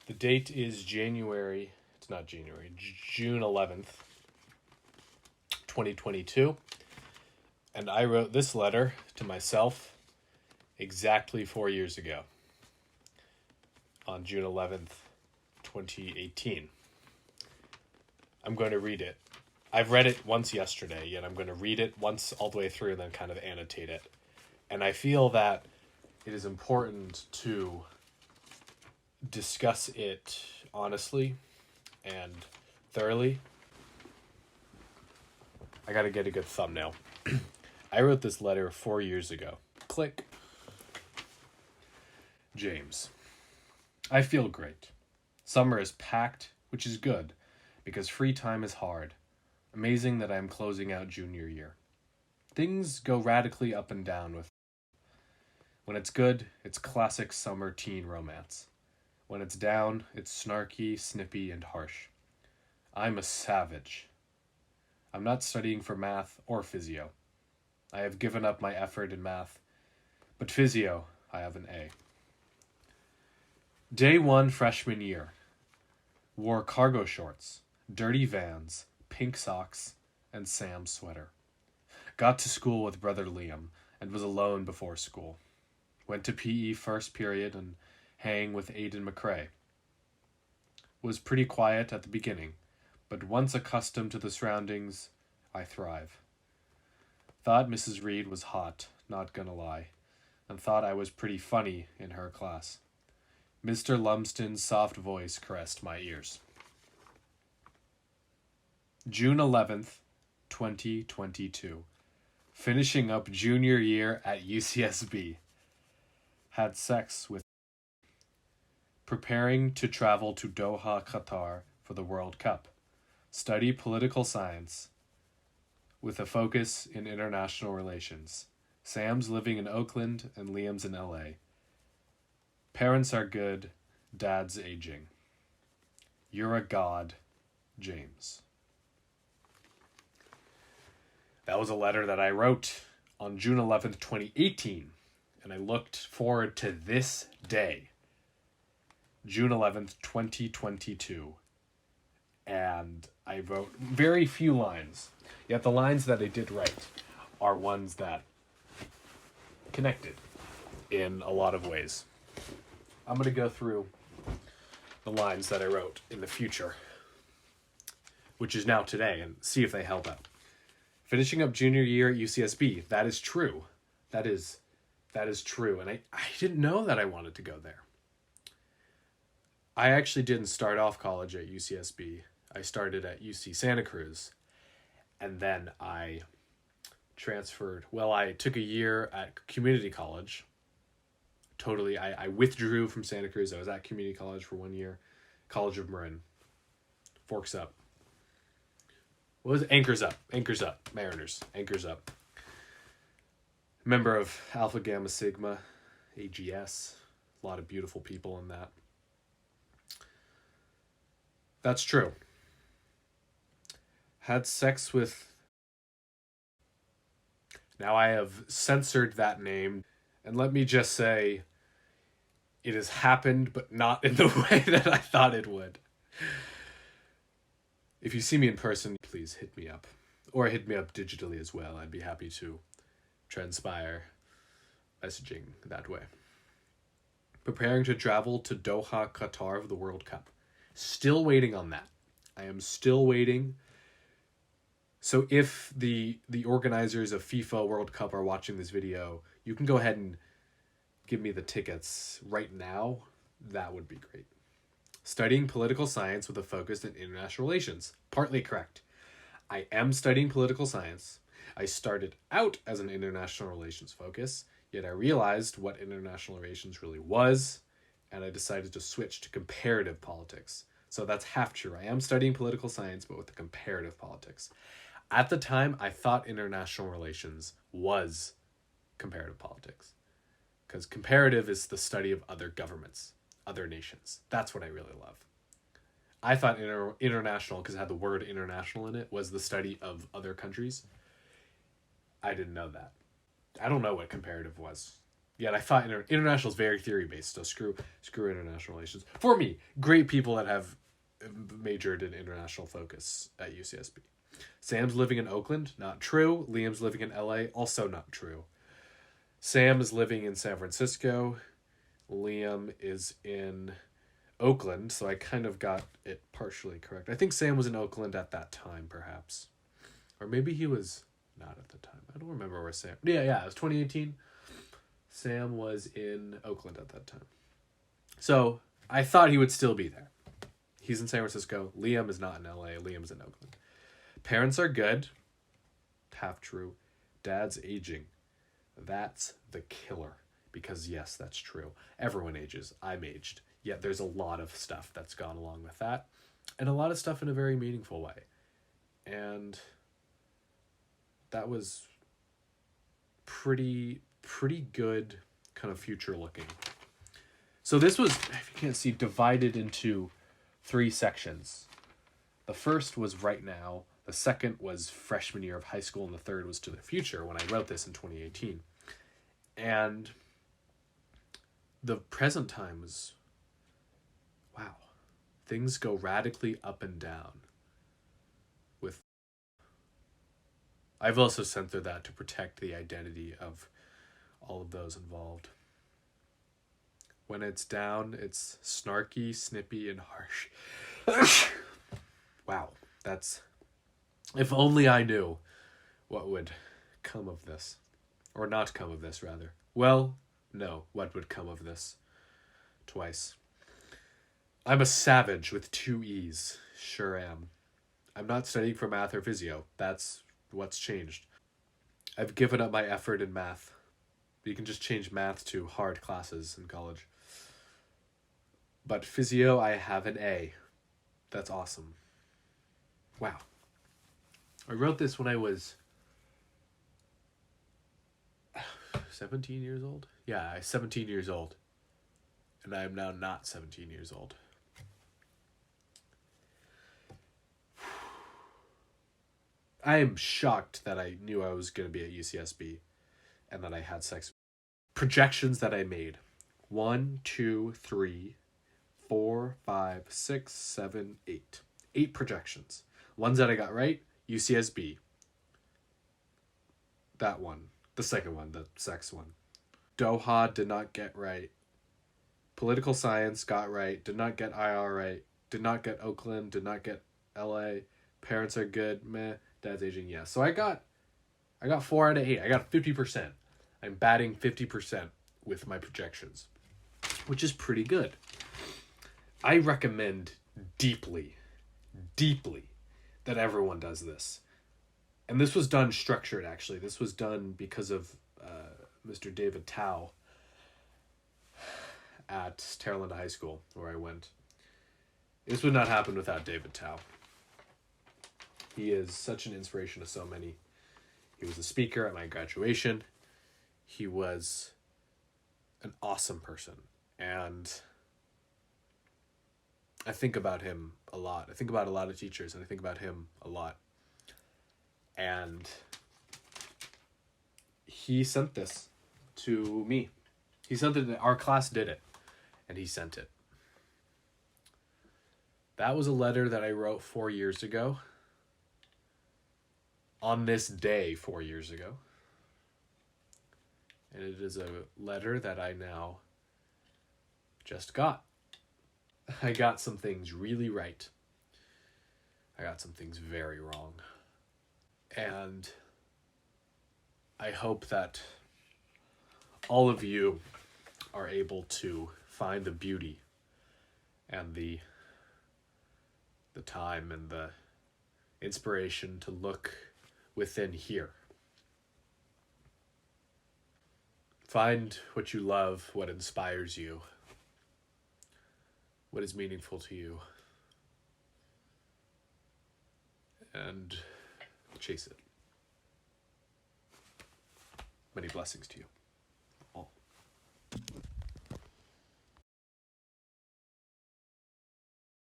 The date is June 11th, 2022. And I wrote this letter to myself exactly 4 years ago on June 11th, 2018. I'm going to read it. I've read it once yesterday, yet I'm going to read it once all the way through and then kind of annotate it. And I feel that it is important to discuss it honestly and thoroughly. I gotta get a good thumbnail. I wrote this letter 4 years ago. Click. James. I feel great. Summer is packed, which is good, because free time is hard. Amazing that I am closing out junior year. Things go radically up and down with. When it's good, it's classic summer teen romance. When it's down, it's snarky, snippy, and harsh. I'm a savage. I'm not studying for math or physio. I have given up my effort in math, but physio, I have an A. Day 1 freshman year. Wore cargo shorts, dirty Vans, pink socks, and Sam's sweater. Got to school with brother Liam and was alone before school. Went to PE first period and hang with Aiden McCrae. Was pretty quiet at the beginning, but once accustomed to the surroundings, I thrive. Thought Mrs. Reed was hot, not gonna lie, and thought I was pretty funny in her class. Mr. Lumsden's soft voice caressed my ears. June 11th, 2022. Finishing up junior year at UCSB. Had sex with. Preparing to travel to Doha, Qatar for the World Cup. Study political science with a focus in international relations. Sam's living in Oakland and Liam's in LA. Parents are good, dad's aging. You're a god, James. That was a letter that I wrote on June 11th, 2018, and I looked forward to this day. June 11th, 2022. And I wrote very few lines. Yet the lines that I did write are ones that connected in a lot of ways. I'm going to go through the lines that I wrote in the future, which is now today, and see if they held up. Finishing up junior year at UCSB. That is true. That is true. And I didn't know that I wanted to go there. I actually didn't start off college at UCSB. I started at UC Santa Cruz. And then I transferred. Well, I took a year at community college. Totally. I withdrew from Santa Cruz. I was at community college for 1 year. College of Marin. Forks up. What was it? Anchors Up. Anchors Up. Mariners. Anchors Up. Member of Alpha Gamma Sigma. AGS. A lot of beautiful people in that. That's true. Had sex with. Now I have censored that name, and let me just say, it has happened, but not in the way that I thought it would. If you see me in person, please hit me up. Or hit me up digitally as well. I'd be happy to transpire messaging that way. Preparing to travel to Doha, Qatar for the World Cup. Still waiting on that. I am still waiting. So if the organizers of FIFA World Cup are watching this video, you can go ahead and give me the tickets right now. That would be great. Studying political science with a focus in international relations. Partly correct. I am studying political science. I started out as an international relations focus, yet I realized what international relations really was, and I decided to switch to comparative politics. So that's half true. I am studying political science, but with the comparative politics. At the time, I thought international relations was comparative politics. Because comparative is the study of other governments, other nations. That's what I really love. I thought international, because it had the word international in it, was the study of other countries. I didn't know that. I don't know what comparative was. Yet I thought international is very theory based, so screw international relations. For me, great people that have majored in international focus at UCSB. Sam's living in Oakland, not true. Liam's living in LA, also not true. Sam is living in San Francisco. Liam is in Oakland, so I kind of got it partially correct. I think Sam was in Oakland at that time, perhaps. Or maybe he was not at the time. I don't remember where Sam... Yeah, it was 2018. Sam was in Oakland at that time. So, I thought he would still be there. He's in San Francisco. Liam is not in LA. Liam's in Oakland. Parents are good. Half true. Dad's aging. That's the killer. Because yes, that's true. Everyone ages. I'm aged. Yet there's a lot of stuff that's gone along with that. And a lot of stuff in a very meaningful way. And that was pretty good kind of future looking. So this was, if you can't see, divided into 3 sections. The first was right now. The second was freshman year of high school. And the third was to the future when I wrote this in 2018. And the present time was, wow, things go radically up and down. With, I've also censored that to protect the identity of all of those involved. When it's down, it's snarky, snippy, and harsh. Wow, that's... If only I knew what would come of this. Or not come of this, rather. Well, no, what would come of this? Twice. I'm a savage with 2 E's. Sure am. I'm not studying for math or physio. That's what's changed. I've given up my effort in math. You can just change math to hard classes in college. But physio, I have an A. That's awesome. Wow. I wrote this when I was 17 years old? Yeah, I was 17 years old. And I am now not 17 years old. I am shocked that I knew I was going to be at UCSB and that I had sex. Projections that I made. 1, 2, 3, 4, 5, 6, 7, 8. 8 projections. Ones that I got right, UCSB. That one. The second one, the sex one. Doha did not get right. Political science got right. Did not get IR right. Did not get Oakland. Did not get LA. Parents are good. Meh. Dad's aging. Yes. So I got 4 out of 8. I got 50%. I'm batting 50% with my projections, which is pretty good. I recommend deeply that everyone does this. And this was done structured, actually. This was done because of Mr. David Tao at Terralinda High School, where I went. This would not happen without David Tao. He is such an inspiration to so many. He was a speaker at my graduation. He was an awesome person. And I think about him a lot. I think about a lot of teachers, and I think about him a lot. And he sent this to me. He sent it, our class did it, and he sent it. That was a letter that I wrote 4 years ago. On this day 4 years ago. And it is a letter that I now just got. I got some things really right. I got some things very wrong. And I hope that all of you are able to find the beauty and the time and the inspiration to look within here. Find what you love, what inspires you, what is meaningful to you, and chase it. Many blessings to you all.